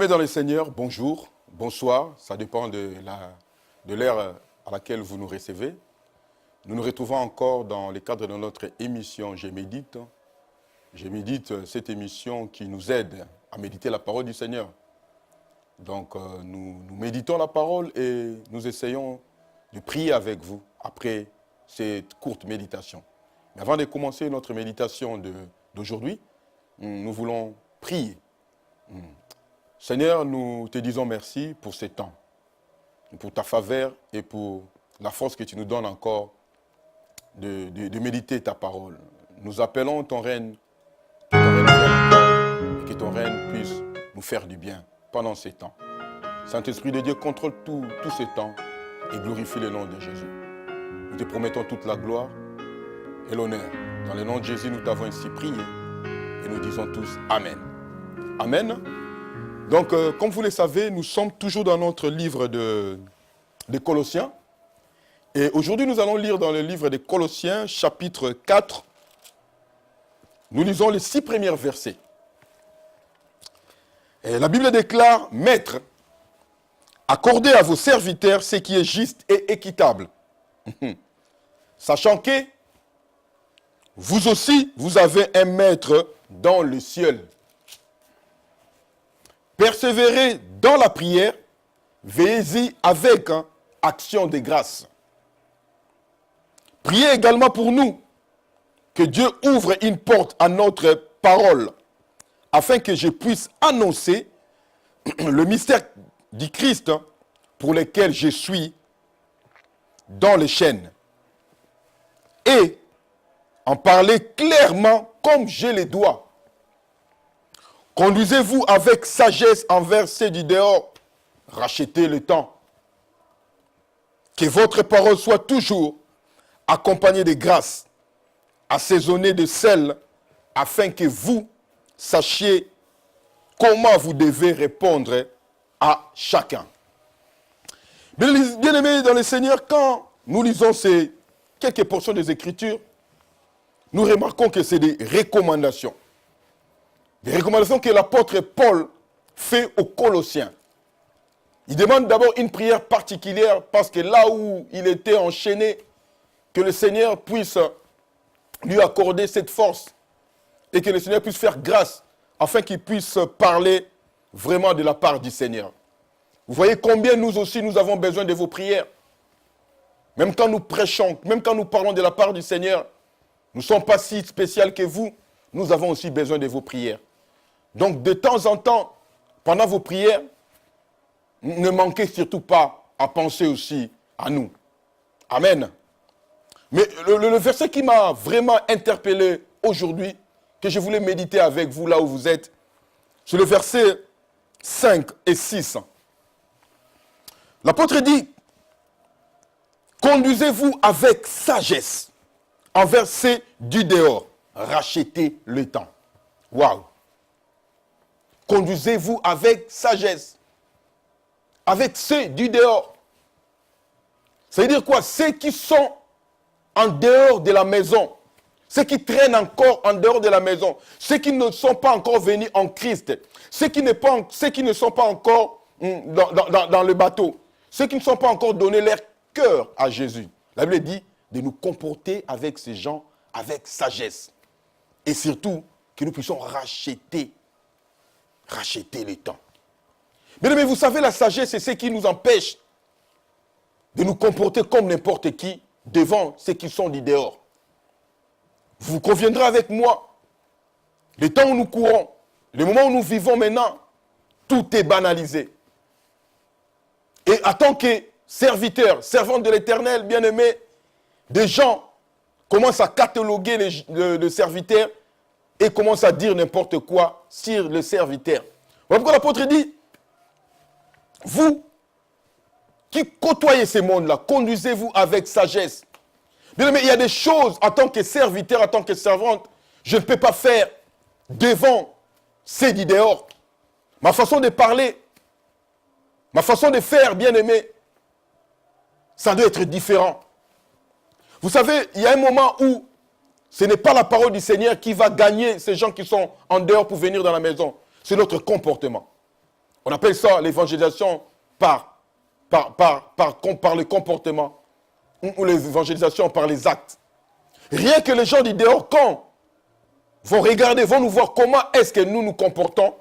Bien-aimés dans le Seigneur, bonjour, bonsoir, ça dépend de l'heure à laquelle vous nous recevez. Nous nous retrouvons encore dans le cadre de notre émission Je médite. Je médite, cette émission qui nous aide à méditer la parole du Seigneur. Donc nous méditons la parole et nous essayons de prier avec vous après cette courte méditation. Mais avant de commencer notre méditation d'aujourd'hui, nous voulons prier. Seigneur, nous te disons merci pour ce temps, pour ta faveur et pour la force que tu nous donnes encore de méditer ta parole. Nous appelons ton règne, que ton règne vienne encore et que ton règne puisse nous faire du bien pendant ces temps. Saint-Esprit de Dieu, contrôle tout ce temps et glorifie le nom de Jésus. Nous te promettons toute la gloire et l'honneur. Dans le nom de Jésus, nous t'avons ainsi prié et nous disons tous Amen. Amen. Donc, comme vous le savez, nous sommes toujours dans notre livre de Colossiens. Et aujourd'hui, nous allons lire dans le livre de Colossiens, chapitre 4. Nous lisons les 6 premiers versets. Et la Bible déclare, « Maître, accordez à vos serviteurs ce qui est juste et équitable, sachant que vous aussi, vous avez un maître dans le ciel. Persévérez dans la prière, veillez-y avec action de grâce. Priez également pour nous, que Dieu ouvre une porte à notre parole, afin que je puisse annoncer le mystère du Christ pour lequel je suis dans les chaînes. Et en parler clairement comme je le dois. Conduisez-vous avec sagesse envers ceux du dehors. Rachetez le temps. Que votre parole soit toujours accompagnée de grâce, assaisonnée de sel, afin que vous sachiez comment vous devez répondre à chacun. Bien-aimés dans le Seigneur, quand nous lisons ces quelques portions des Écritures, nous remarquons que c'est des recommandations. Des recommandations que l'apôtre Paul fait aux Colossiens. Il demande d'abord une prière particulière parce que là où il était enchaîné, que le Seigneur puisse lui accorder cette force et que le Seigneur puisse faire grâce afin qu'il puisse parler vraiment de la part du Seigneur. Vous voyez combien nous aussi nous avons besoin de vos prières. Même quand nous prêchons, même quand nous parlons de la part du Seigneur, nous ne sommes pas si spéciaux que vous, nous avons aussi besoin de vos prières. Donc, de temps en temps, pendant vos prières, ne manquez surtout pas à penser aussi à nous. Amen. Mais le verset qui m'a vraiment interpellé aujourd'hui, que je voulais méditer avec vous là où vous êtes, c'est le verset 5 et 6. L'apôtre dit, « Conduisez-vous avec sagesse envers ceux du dehors. Rachetez le temps. » Waouh! Conduisez-vous avec sagesse. Avec ceux du dehors. Ça veut dire quoi? Ceux qui sont en dehors de la maison. Ceux qui traînent encore en dehors de la maison. Ceux qui ne sont pas encore venus en Christ. Ceux qui ne sont pas encore dans le bateau. Ceux qui ne sont pas encore donné leur cœur à Jésus. La Bible dit de nous comporter avec ces gens avec sagesse. Et surtout, que nous puissions racheter le temps. Mais vous savez, la sagesse, c'est ce qui nous empêche de nous comporter comme n'importe qui devant ceux qui sont du dehors. Vous conviendrez avec moi, le temps où nous courons, le moment où nous vivons maintenant, tout est banalisé. Et en tant que serviteurs, servantes de l'Éternel, bien-aimés, des gens commencent à cataloguer le serviteur et commencent à dire n'importe quoi sur le serviteur. Voilà pourquoi l'apôtre dit, vous qui côtoyez ces mondes-là, conduisez-vous avec sagesse. Bien aimé, il y a des choses en tant que serviteur, en tant que servante, je ne peux pas faire devant ceux du dehors. Ma façon de parler, ma façon de faire, bien aimé, ça doit être différent. Vous savez, il y a un moment où ce n'est pas la parole du Seigneur qui va gagner ces gens qui sont en dehors pour venir dans la maison. C'est notre comportement. On appelle ça l'évangélisation par le comportement ou l'évangélisation par les actes. Rien que les gens du dehors, quand vont regarder, vont nous voir comment est-ce que nous nous comportons,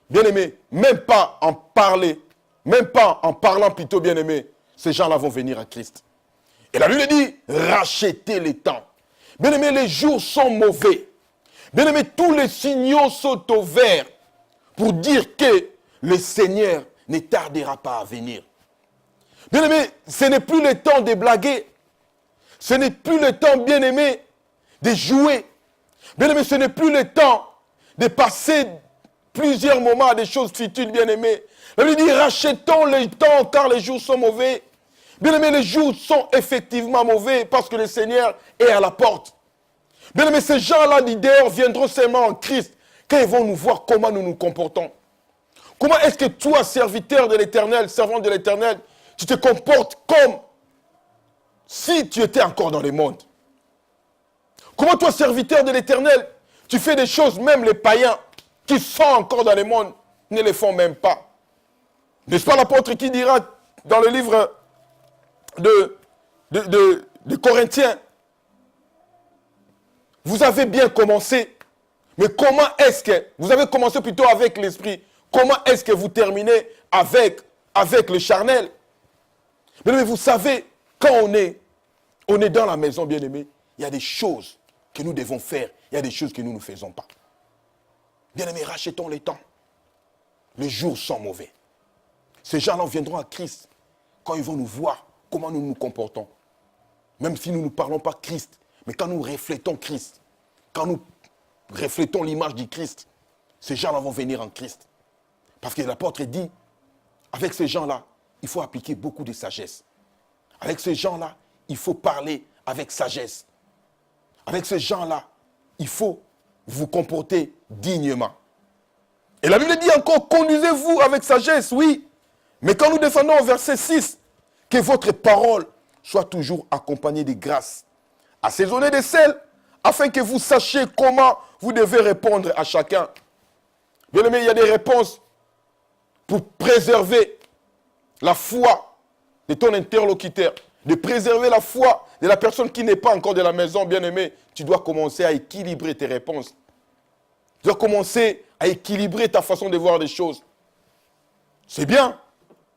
bien-aimés, même pas en parler, même pas en parlant plutôt, bien-aimés, ces gens-là vont venir à Christ. Et la Bible dit, rachetez les temps. Bien-aimés, les jours sont mauvais. Bien-aimés, tous les signaux sont au vert pour dire que le Seigneur ne tardera pas à venir. Bien-aimés, ce n'est plus le temps de blaguer. Ce n'est plus le temps, bien-aimés, de jouer. Bien-aimés, ce n'est plus le temps de passer plusieurs moments à des choses futiles, bien-aimés. La Bible dit, rachetons les temps car les jours sont mauvais. Bien-aimés, les jours sont effectivement mauvais parce que le Seigneur est à la porte. Bien-aimés, ces gens-là dehors viendront seulement en Christ quand ils vont nous voir comment nous nous comportons. Comment est-ce que toi, serviteur de l'Éternel, servant de l'Éternel, tu te comportes comme si tu étais encore dans le monde? Comment toi, serviteur de l'Éternel, tu fais des choses, même les païens qui sont encore dans le monde ne les font même pas? N'est-ce pas l'apôtre qui dira dans le livre de Corinthiens, vous avez bien commencé, mais comment est-ce que, vous avez commencé plutôt avec l'esprit, comment est-ce que vous terminez avec le charnel? Mais vous savez, quand on est dans la maison, bien-aimé, il y a des choses que nous devons faire, il y a des choses que nous ne faisons pas. Bien-aimé, rachetons les temps. Les jours sont mauvais. Ces gens-là viendront à Christ quand ils vont nous voir comment nous nous comportons. Même si nous ne parlons pas Christ, mais quand nous reflétons Christ, quand nous reflétons l'image du Christ, ces gens-là vont venir en Christ. Parce que l'apôtre dit, avec ces gens-là, il faut appliquer beaucoup de sagesse. Avec ces gens-là, il faut parler avec sagesse. Avec ces gens-là, il faut vous comporter dignement. Et la Bible dit encore, conduisez-vous avec sagesse, oui. Mais quand nous défendons au verset 6, que votre parole soit toujours accompagnée de grâce, assaisonnée de sel, afin que vous sachiez comment vous devez répondre à chacun. Bien aimé, il y a des réponses pour préserver la foi de ton interlocuteur, de préserver la foi de la personne qui n'est pas encore de la maison, bien aimé. Tu dois commencer à équilibrer tes réponses. Tu dois commencer à équilibrer ta façon de voir les choses. C'est bien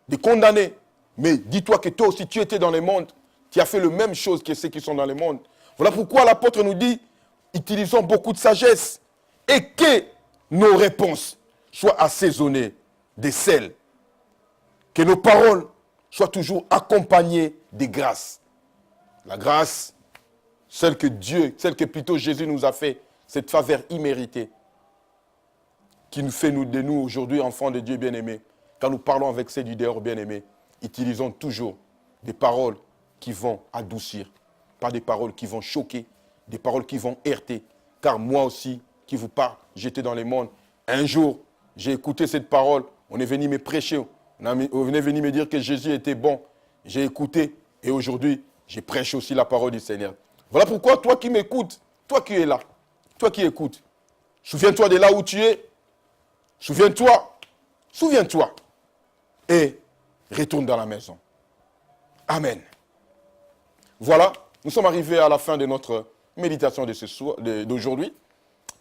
de condamner, mais dis-toi que toi aussi tu étais dans le monde, tu as fait la même chose que ceux qui sont dans le monde. Voilà pourquoi l'apôtre nous dit, utilisons beaucoup de sagesse et que nos réponses soient assaisonnées de sel. Que nos paroles soient toujours accompagnées de grâce. La grâce, celle que plutôt Jésus nous a fait, cette faveur imméritée, qui nous fait de nous aujourd'hui enfants de Dieu bien-aimés. Quand nous parlons avec ceux du dehors bien-aimés, utilisons toujours des paroles qui vont adoucir, pas des paroles qui vont choquer, des paroles qui vont heurter. Car moi aussi, qui vous parle, j'étais dans le monde. Un jour, j'ai écouté cette parole, on est venu me prêcher, on est venu me dire que Jésus était bon. J'ai écouté et aujourd'hui, je prêche aussi la parole du Seigneur. Voilà pourquoi toi qui m'écoutes, toi qui es là, toi qui écoutes, souviens-toi de là où tu es. Souviens-toi et retourne dans la maison. Amen. Voilà, nous sommes arrivés à la fin de notre méditation d'aujourd'hui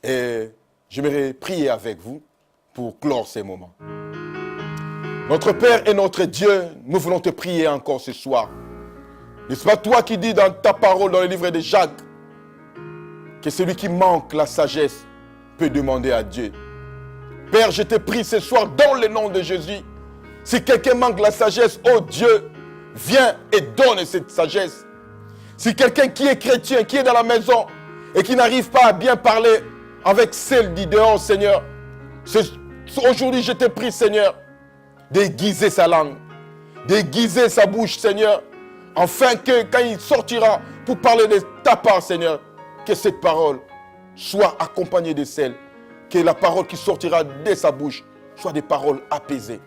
et j'aimerais prier avec vous pour clore ces moments. Notre Père et notre Dieu, nous voulons te prier encore ce soir. N'est-ce pas toi qui dis dans ta parole dans le livre de Jacques que celui qui manque la sagesse peut demander à Dieu. Père, je te prie ce soir dans le nom de Jésus. Si quelqu'un manque la sagesse, oh Dieu, viens et donne cette sagesse. Si quelqu'un qui est chrétien, qui est dans la maison et qui n'arrive pas à bien parler avec celle du dehors, Seigneur, aujourd'hui je te prie, Seigneur, d'aiguiser sa langue, d'aiguiser sa bouche, Seigneur, afin que quand il sortira pour parler de ta part, Seigneur, que cette parole soit accompagnée de celle, que la parole qui sortira de sa bouche soit des paroles apaisées,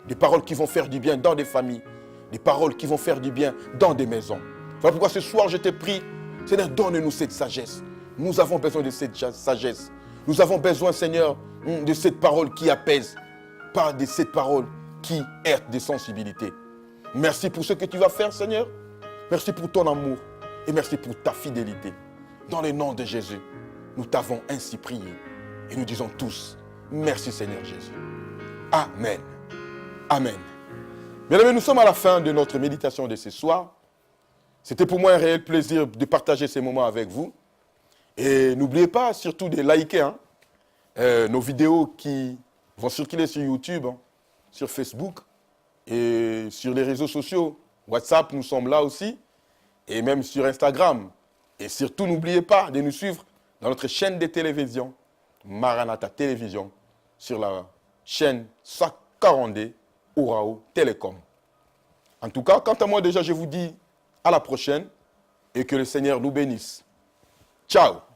des paroles qui vont faire du bien dans des familles, des paroles qui vont faire du bien dans des maisons. Voilà pourquoi ce soir je te prie, Seigneur, donne-nous cette sagesse. Nous avons besoin de cette sagesse. Nous avons besoin, Seigneur, de cette parole qui apaise. par cette parole qui heurte des sensibilités. Merci pour ce que tu vas faire, Seigneur. Merci pour ton amour et merci pour ta fidélité. Dans le nom de Jésus, nous t'avons ainsi prié et nous disons tous, merci Seigneur Jésus. Amen. Amen. Bien aimés, nous sommes à la fin de notre méditation de ce soir. C'était pour moi un réel plaisir de partager ces moments avec vous. Et n'oubliez pas surtout de liker nos vidéos qui vont circuler sur YouTube, sur Facebook et sur les réseaux sociaux. WhatsApp, nous sommes là aussi. Et même sur Instagram. Et surtout, n'oubliez pas de nous suivre dans notre chaîne de télévision, Maranatha Télévision, sur la chaîne 142 Ourao Télécom. En tout cas, quant à moi déjà, je vous dis à la prochaine et que le Seigneur nous bénisse. Ciao!